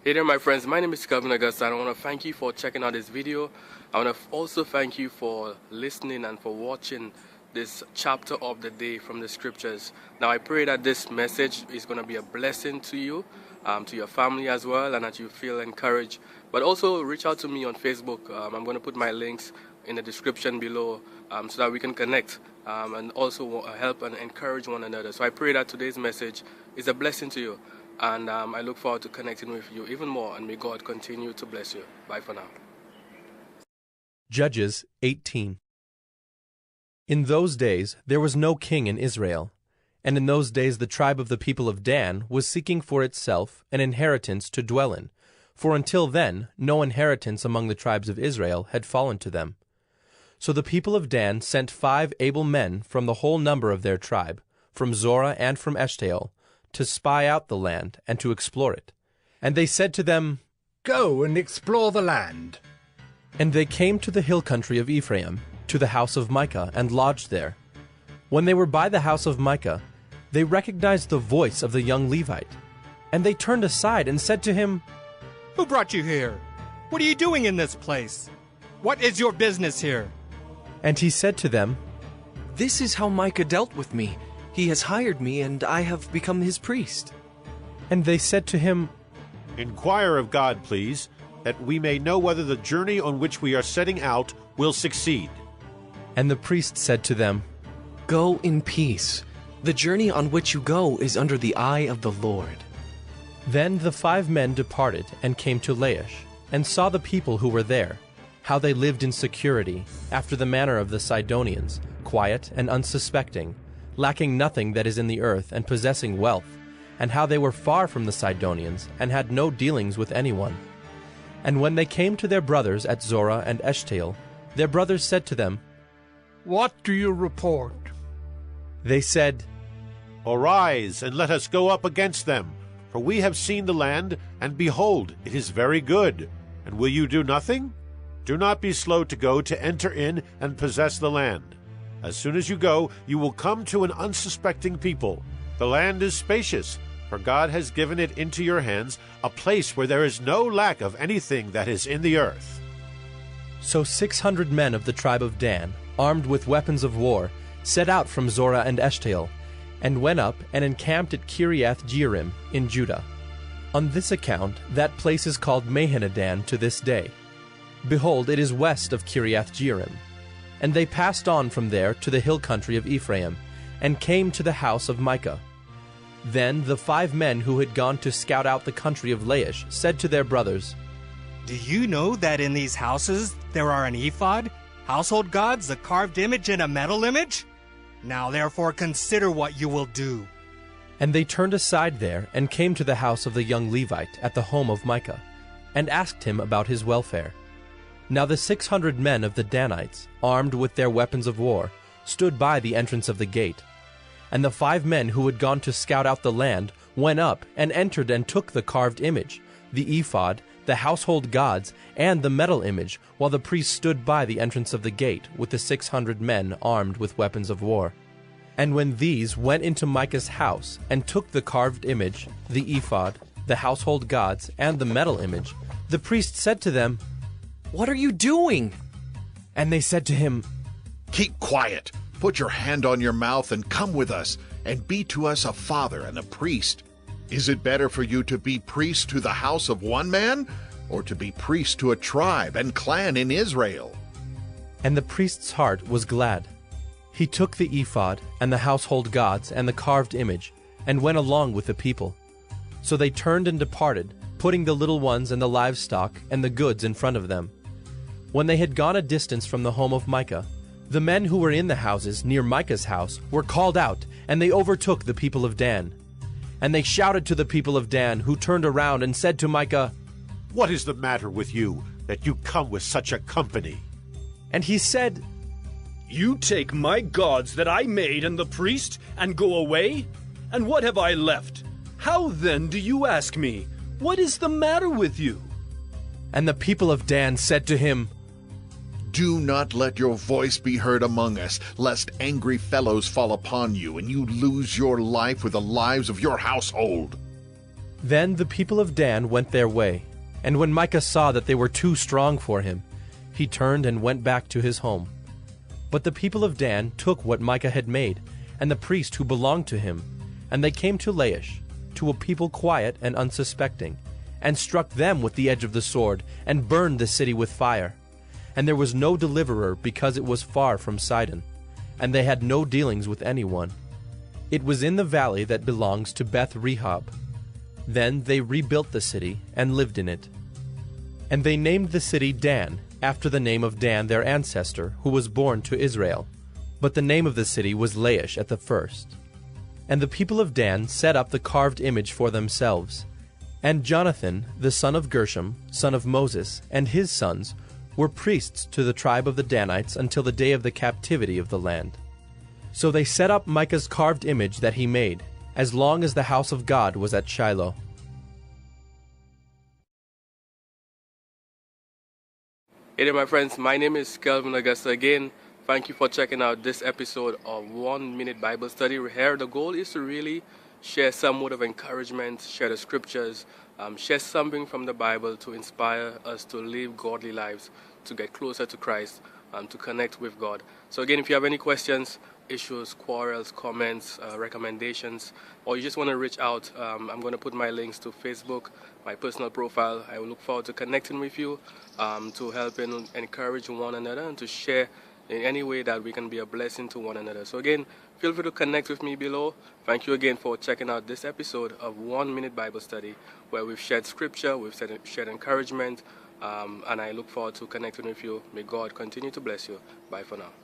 Hey there my friends, my name is Kevin Augusta and I want to thank you for checking out this video. I want to also thank you for listening and for watching this chapter of the day from the scriptures. Now I pray that this message is going to be a blessing to you, to your family as well, and that you feel encouraged. But also reach out to me on Facebook. I'm going to put my links in the description below so that we can connect and also help and encourage one another. So I pray that today's message is a blessing to you. And I look forward to connecting with you even more, and may God continue to bless you. Bye for now. Judges 18. In those days there was no king in Israel, and in those days the tribe of the people of Dan was seeking for itself an inheritance to dwell in, for until then no inheritance among the tribes of Israel had fallen to them. So the people of Dan sent 5 able men from the whole number of their tribe, from Zorah and from Eshtaol, to spy out the land and to explore it. And they said to them, "Go and explore the land." And they came to the hill country of Ephraim, to the house of Micah, and lodged there. When they were by the house of Micah, they recognized the voice of the young Levite. And they turned aside and said to him, "Who brought you here? What are you doing in this place? What is your business here?" And he said to them, "This is how Micah dealt with me. He has hired me, and I have become his priest." And they said to him, "Inquire of God, please, that we may know whether the journey on which we are setting out will succeed." And the priest said to them, "Go in peace. The journey on which you go is under the eye of the Lord." Then the 5 men departed and came to Laish, and saw the people who were there, how they lived in security, after the manner of the Sidonians, quiet and unsuspecting, lacking nothing that is in the earth, and possessing wealth, and how they were far from the Sidonians, and had no dealings with anyone. And when they came to their brothers at Zorah and Eshtaol, their brothers said to them, "What do you report?" They said, "Arise, and let us go up against them, for we have seen the land, and behold, it is very good. And will you do nothing? Do not be slow to go to enter in and possess the land. As soon as you go, you will come to an unsuspecting people. The land is spacious, for God has given it into your hands, a place where there is no lack of anything that is in the earth." So 600 men of the tribe of Dan, armed with weapons of war, set out from Zorah and Eshtaol, and went up and encamped at Kiriath Jearim in Judah. On this account that place is called Mahaneh-dan to this day. Behold, it is west of Kiriath Jearim. And they passed on from there to the hill country of Ephraim, and came to the house of Micah. Then the 5 men who had gone to scout out the country of Laish said to their brothers, "Do you know that in these houses there are an ephod, household gods, a carved image, and a metal image? Now therefore consider what you will do." And they turned aside there, and came to the house of the young Levite at the home of Micah, and asked him about his welfare. Now the 600 men of the Danites, armed with their weapons of war, stood by the entrance of the gate. And the 5 men who had gone to scout out the land went up and entered and took the carved image, the ephod, the household gods, and the metal image, while the priests stood by the entrance of the gate with the 600 men armed with weapons of war. And when these went into Micah's house and took the carved image, the ephod, the household gods, and the metal image, the priest said to them, "What are you doing?" And they said to him, "Keep quiet. Put your hand on your mouth and come with us, and be to us a father and a priest. Is it better for you to be priest to the house of one man, or to be priest to a tribe and clan in Israel?" And the priest's heart was glad. He took the ephod and the household gods and the carved image, and went along with the people. So they turned and departed, putting the little ones and the livestock and the goods in front of them. When they had gone a distance from the home of Micah, the men who were in the houses near Micah's house were called out, and they overtook the people of Dan. And they shouted to the people of Dan, who turned around and said to Micah, "What is the matter with you, that you come with such a company?" And he said, "You take my gods that I made and the priest, and go away? And what have I left? How then do you ask me, what is the matter with you?" And the people of Dan said to him, Do not let your voice be heard among us, lest angry fellows fall upon you, and you lose your life with the lives of your household. Then the people of Dan went their way, and when Micah saw that they were too strong for him, he turned and went back to his home. But the people of Dan took what Micah had made, and the priest who belonged to him, and they came to Laish, to a people quiet and unsuspecting, and struck them with the edge of the sword, and burned the city with fire. And there was no deliverer, because it was far from Sidon, and they had no dealings with anyone. It was in the valley that belongs to Beth Rehob. Then they rebuilt the city, and lived in it. And they named the city Dan, after the name of Dan their ancestor, who was born to Israel. But the name of the city was Laish at the first. And the people of Dan set up the carved image for themselves. And Jonathan, the son of Gershom, son of Moses, and his sons, were priests to the tribe of the Danites until the day of the captivity of the land. So they set up Micah's carved image that he made, as long as the house of God was at Shiloh. Hey there, my friends. My name is Kelvin Augusta again. Thank you for checking out this episode of 1 Minute Bible Study. Here, the goal is to really share some word of encouragement, share the scriptures, share something from the Bible to inspire us to live godly lives, to get closer to Christ, to connect with God. So again, if you have any questions, issues, quarrels, comments, recommendations, or you just want to reach out, I'm going to put my links to Facebook, my personal profile. I will look forward to connecting with you, to help and encourage one another, and to share in any way that we can be a blessing to one another. So again, feel free to connect with me below. Thank you again for checking out this episode of 1 Minute Bible Study, where we've shared scripture, we've shared encouragement, and I look forward to connecting with you. May God continue to bless you. Bye for now.